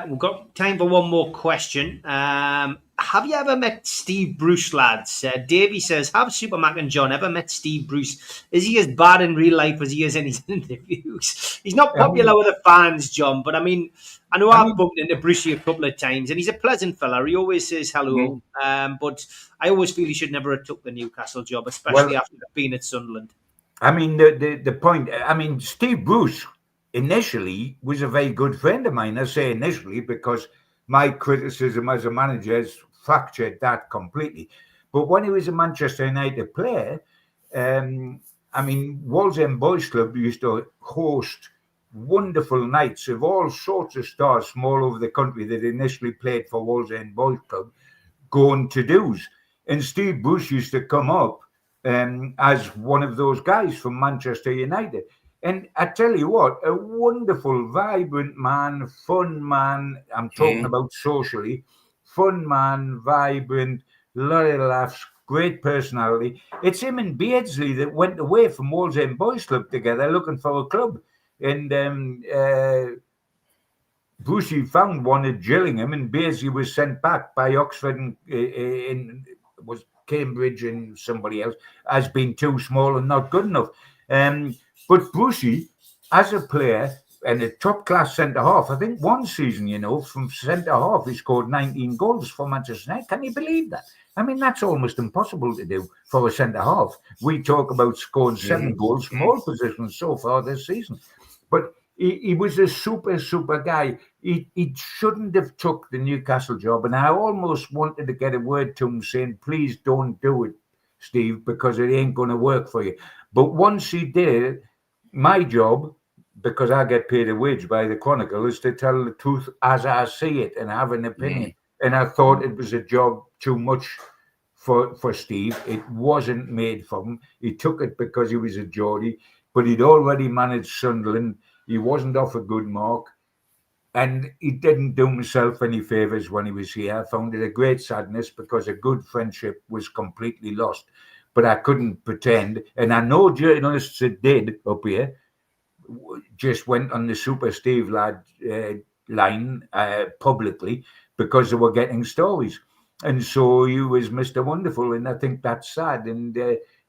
we've got time for one more question. Have you ever met Steve Bruce, lads? Davey says, have Supermac and John ever met Steve Bruce? Is he as bad in real life as he is in his interviews? He's not popular with the fans, John, but I know I've bumped into Brucey a couple of times, and he's a pleasant fella. He always says hello, but I always feel he should never have took the Newcastle job, especially after being at Sunderland. I mean, the point, I mean, Steve Bruce initially was a very good friend of mine. I say initially because my criticism as a manager has fractured that completely. But when he was a Manchester United player, I mean, Wallsend Boys Club used to host wonderful nights of all sorts of stars from all over the country that initially played for Wallsend Boys Club going to do's. And Steve Bruce used to come up as one of those guys from Manchester United. And I tell you what, a wonderful, vibrant man, fun man. I'm talking about socially. Fun man, vibrant, lot of laughs, great personality. It's him and Beardsley that went away from Wallsend Boys Club together looking for a club. And Brucey found one at Gillingham, and Beardsley was sent back by Oxford and was Cambridge and somebody else as being too small and not good enough. But Brucey, as a player and a top-class centre-half, I think one season, from centre-half, he scored 19 goals for Manchester United. Can you believe that? I mean, that's almost impossible to do for a centre-half. We talk about scoring 7 goals from all positions so far this season. But he was a super guy. He shouldn't have took the Newcastle job. And I almost wanted to get a word to him saying, please don't do it, Steve, because it ain't going to work for you. But once he did, my job, because I get paid a wage by the Chronicle, is to tell the truth as I see it and have an opinion. And I thought it was a job too much for Steve. It wasn't made for him. He took it because he was a Geordie, but he'd already managed Sunderland. He wasn't off a good mark. And he didn't do himself any favours when he was here. I found it a great sadness because a good friendship was completely lost. But I couldn't pretend. And I know journalists that did up here just went on the Super Steve lad line publicly because they were getting stories. And so he was Mr. Wonderful. And I think that's sad. And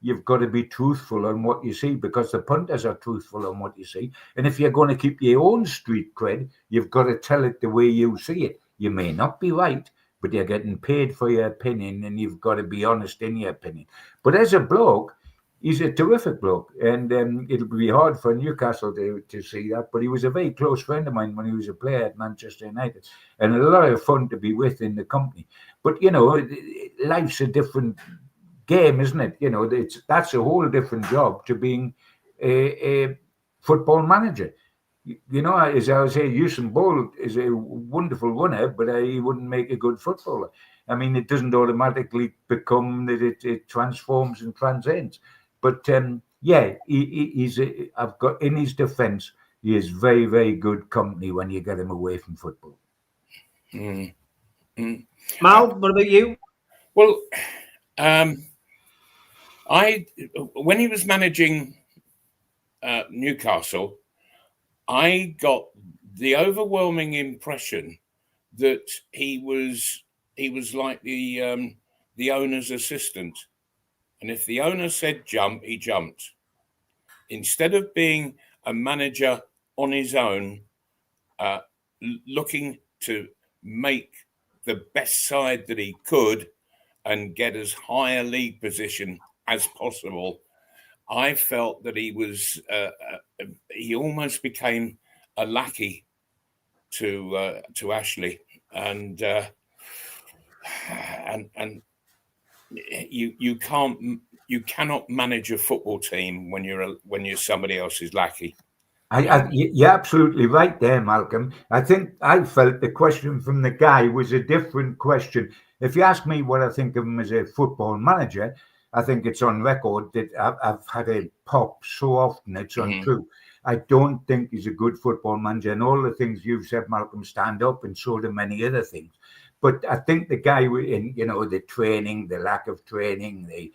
you've got to be truthful on what you see because the punters are truthful on what you see. And if you're going to keep your own street cred, you've got to tell it the way you see it. You may not be right, but you're getting paid for your opinion and you've got to be honest in your opinion. But as a bloke, he's a terrific bloke. And it'll be hard for Newcastle to see that. But he was a very close friend of mine when he was a player at Manchester United. And a lot of fun to be with in the company. But, life's a different game, isn't it? That's a whole different job to being a football manager. As I say, Usain Bolt is a wonderful runner, but he wouldn't make a good footballer. I mean, it doesn't automatically become that it transforms and transcends. But I've got in his defence, he is very, very good company when you get him away from football. Mal, what about you? Well, when he was managing Newcastle, I got the overwhelming impression that he was like the owner's assistant, and if the owner said jump, he jumped. Instead of being a manager on his own, looking to make the best side that he could and get as high a league position as possible. I felt that he was he almost became a lackey to Ashley, and you cannot manage a football team when you're somebody else's lackey. You're absolutely right there, Malcolm. I felt the question from the guy was a different question. If you ask me what I think of him as a football manager, I think it's on record that I've had a pop so often it's untrue. I don't think he's a good football manager, and all the things you've said, Malcolm, stand up, and so do many other things. But I think the guy in, the training, the lack of training, the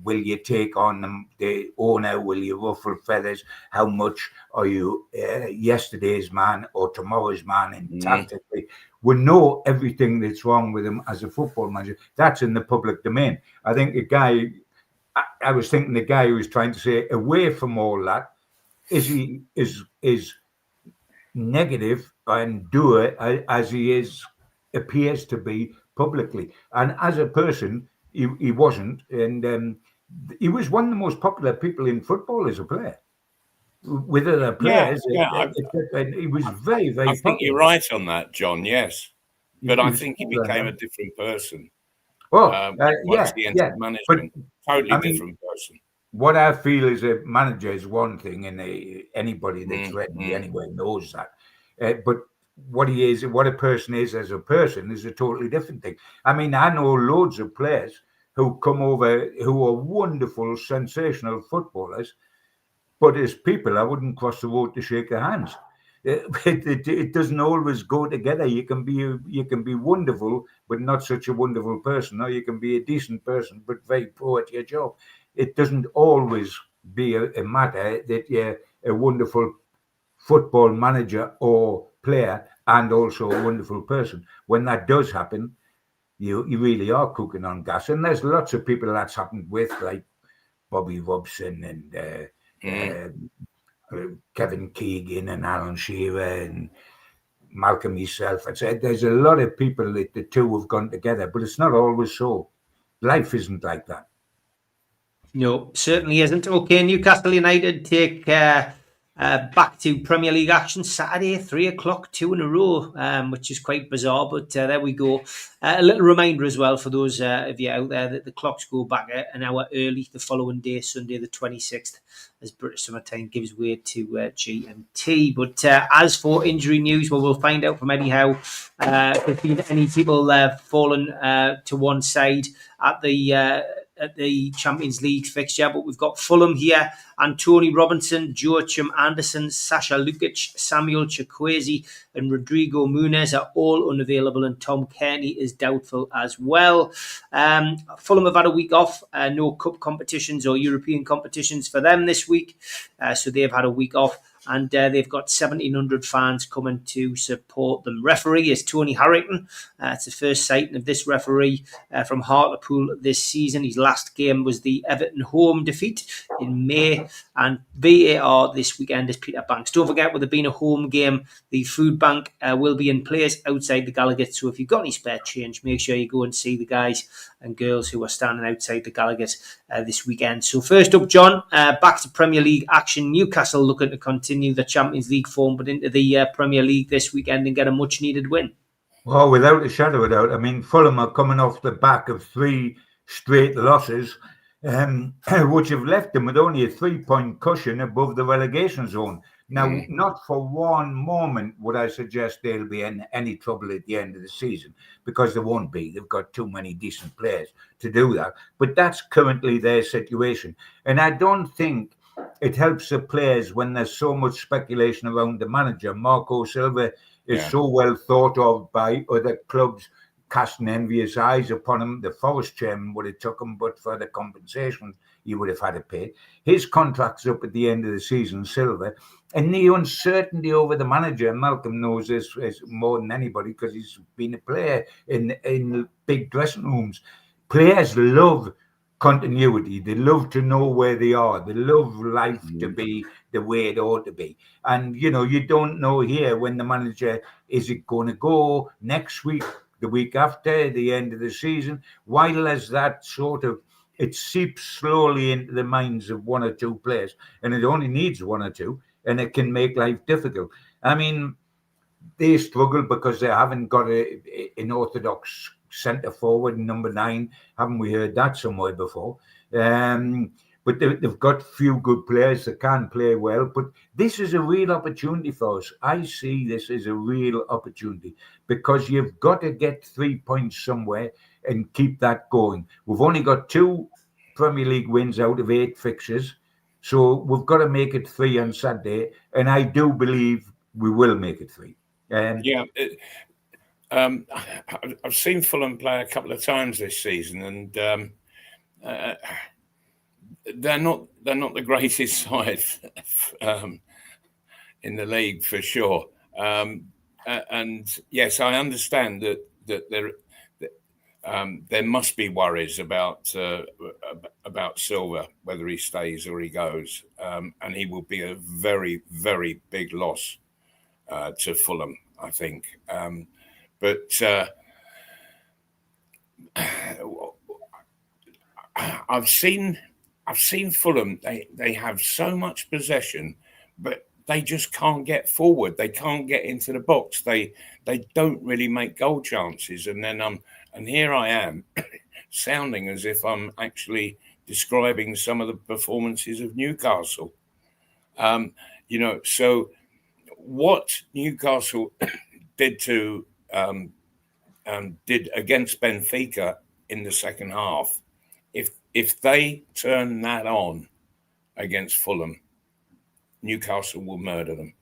will you take on them, the owner, will you ruffle feathers? How much are you yesterday's man or tomorrow's man? And tactically, we know everything that's wrong with him as a football manager. That's in the public domain. I think I was thinking the guy who was trying to say away from all that is negative and doer as he appears to be publicly, and as a person he wasn't, and he was one of the most popular people in football as a player with other players. And he was very, very I think popular. you're right on that, John. Yes, but I think he became a different person. Once he entered management, totally different person. What I feel as a manager is one thing, and anybody that's read me anyway knows that. But what he is, what a person is as a person, is a totally different thing. I mean, I know loads of players who come over who are wonderful, sensational footballers, but as people, I wouldn't cross the road to shake their hands. It doesn't always go together. You can be wonderful, but not such a wonderful person, or you can be a decent person, but very poor at your job. It doesn't always be a matter that you're a wonderful football manager or player and also a wonderful person. When that does happen, you really are cooking on gas. And there's lots of people that's happened with, like Bobby Robson and Kevin Keegan and Alan Shearer and Malcolm himself. I'd say there's a lot of people that the two have gone together, but it's not always so. Life isn't like that. No, certainly isn't. Okay, Newcastle United take back to Premier League action Saturday, 3:00, 2 in a row, which is quite bizarre, but there we go. A little reminder as well for those of you out there that the clocks go back an hour early the following day, Sunday the 26th, as British Summer Time gives way to GMT. But as for injury news, well, we'll find out from Eddie Howe if there's been any people fallen to one side at the Champions League fixture, but we've got Fulham here, and Tony Robinson, Joachim Anderson, Sasha Lukic, Samuel Chukwueze and Rodrigo Muniz are all unavailable, and Tom Kearney is doubtful as well. Fulham have had a week off, no cup competitions or European competitions for them this week, so they've had a week off. And they've got 1,700 fans coming to support them. Referee is Tony Harrington. It's the first sighting of this referee from Hartlepool this season. His last game was the Everton home defeat in May. And VAR this weekend is Peter Banks. Don't forget, with it being a home game, the food bank will be in place outside the Gallowgate. So if you've got any spare change, make sure you go and see the guys and girls who are standing outside the Gallowgate this weekend. So first up, John, back to Premier League action. Newcastle looking to continue the Champions League form, but into the Premier League this weekend and get a much needed win. Well, without a shadow of a doubt. I mean, Fulham are coming off the back of 3 straight losses, which have left them with only a 3-point cushion above the relegation zone. Now, not for one moment would I suggest they'll be in any trouble at the end of the season, because they won't be. They've got too many decent players to do that. But that's currently their situation. And I don't think it helps the players when there's so much speculation around the manager. Marco Silva is so well thought of by other clubs, casting envious eyes upon him. The Forest chairman would have took him, but for the compensation he would have had to pay. His contract's up at the end of the season, Silva. And the uncertainty over the manager, Malcolm knows this more than anybody because he's been a player in big dressing rooms. Players love continuity. They love to know where they are. They love life to be the way it ought to be. And, you know, you don't know here when the manager, is it going to go next week, the week after, the end of the season? While as that sort of, it seeps slowly into the minds of one or two players, and it only needs one or two, and it can make life difficult. I mean, they struggle because they haven't got an orthodox centre forward, number 9. Haven't we heard that somewhere before? But they've got few good players that can play well. But this is a real opportunity for us. I see this as a real opportunity because you've got to get 3 points somewhere and keep that going. We've only got 2 Premier League wins out of 8 fixtures. So we've got to make it 3 on Saturday. And I do believe we will make it 3. I've seen Fulham play a couple of times this season, and they're not the greatest side in the league for sure. And yes, I understand that there must be worries about Silva, whether he stays or he goes, and he will be a very, very big loss to Fulham, I think. But I've seen Fulham. They have so much possession, but they just can't get forward. They can't get into the box. They don't really make goal chances. And then and here I am, sounding as if I'm actually describing some of the performances of Newcastle. You know, so what Newcastle did against Benfica in the second half, if they turn that on against Fulham, Newcastle will murder them.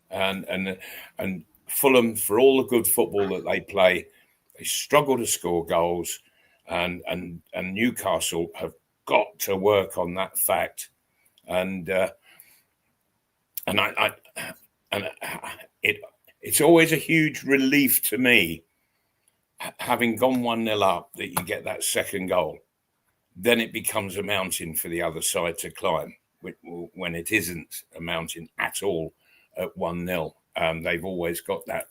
And Fulham, for all the good football that they play, they struggle to score goals, and Newcastle have got to work on that fact. It's always a huge relief to me, having gone 1-0 up, that you get that second goal. Then it becomes a mountain for the other side to climb, when it isn't a mountain at all at 1-0. They've always got that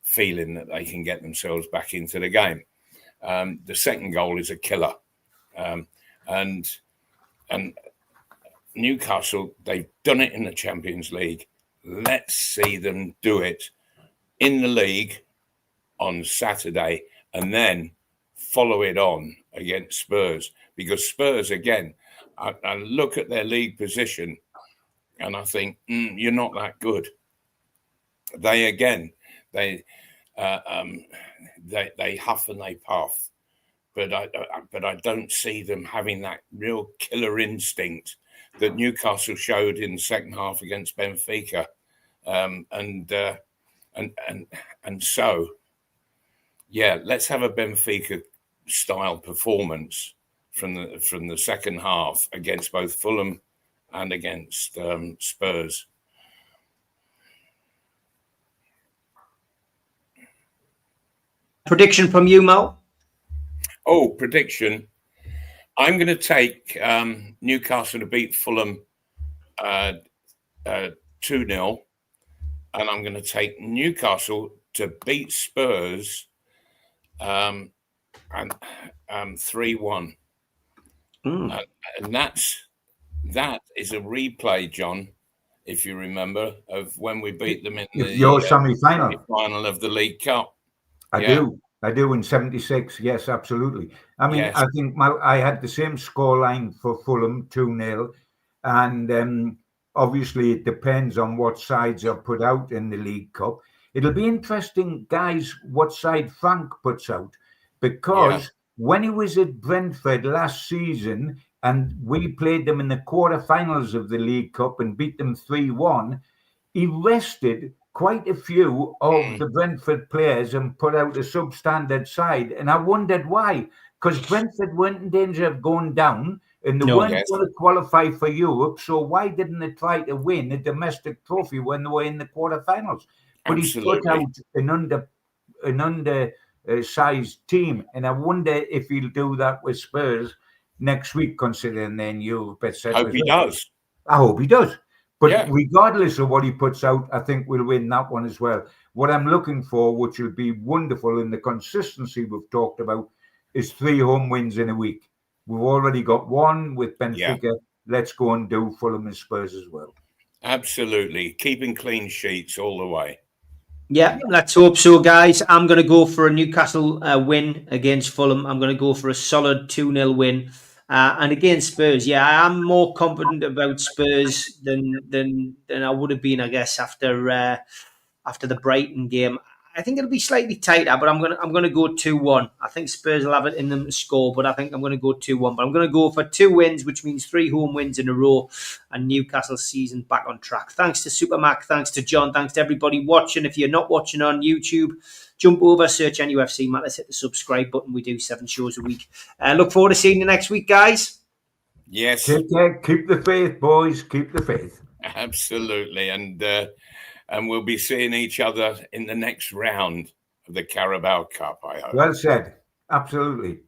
feeling that they can get themselves back into the game. The second goal is a killer. And Newcastle, they've done it in the Champions League. Let's see them do it in the league on Saturday, and then follow it on against Spurs. Because Spurs, again, I look at their league position and I think, you're not that good. They huff and they puff, but I don't see them having that real killer instinct that Newcastle showed in the second half against Benfica. And so, yeah, let's have a Benfica style performance from the second half against both Fulham and against Spurs. Prediction from you, Mal? Oh, prediction. I'm going to take Newcastle to beat Fulham 2-0. And I'm going to take Newcastle to beat Spurs 3-1. And that is a replay, John, if you remember, of when we beat them in your semi-final of the League Cup. I do in 76. Yes, absolutely. I mean, yes. I think I had the same scoreline for Fulham, 2-0. And obviously, it depends on what sides are put out in the League Cup. It'll be interesting, guys, what side Frank puts out. Because when he was at Brentford last season and we played them in the quarterfinals of the League Cup and beat them 3-1, he rested quite a few of the Brentford players and put out a substandard side. And I wondered why. Because Brentford weren't in danger of going down and they weren't going to qualify for Europe. So why didn't they try to win a domestic trophy when they were in the quarterfinals? But he put out an undersized team. And I wonder if he'll do that with Spurs next week, considering their new etc. Hope he does. I hope he does. But Yeah. regardless of what he puts out, I think we'll win that one as well. What I'm looking for, which will be wonderful in the consistency we've talked about, is 3 home wins in a week. We've already got one with Benfica. Yeah. Let's go and do Fulham and Spurs as well. Absolutely. Keeping clean sheets all the way. Yeah, let's hope so, guys. I'm going to go for a Newcastle win against Fulham. I'm going to go for a solid 2-0 win. And against Spurs, I am more confident about Spurs than I would have been, I guess, after the Brighton game. I think it'll be slightly tighter, but I'm gonna go 2-1. I think Spurs will have it in them to score, but I think I'm gonna go 2-1. But I'm gonna go for 2 wins, which means 3 home wins in a row, and Newcastle's season back on track. Thanks to Supermac, thanks to John, thanks to everybody watching. If you're not watching on YouTube, jump over, search NUFC Matters, hit the subscribe button. We do 7 shows a week. Look forward to seeing you next week, guys. Yes. Take care. Keep the faith, boys. Keep the faith. Absolutely. And we'll be seeing each other in the next round of the Carabao Cup, I hope. Well said. Absolutely.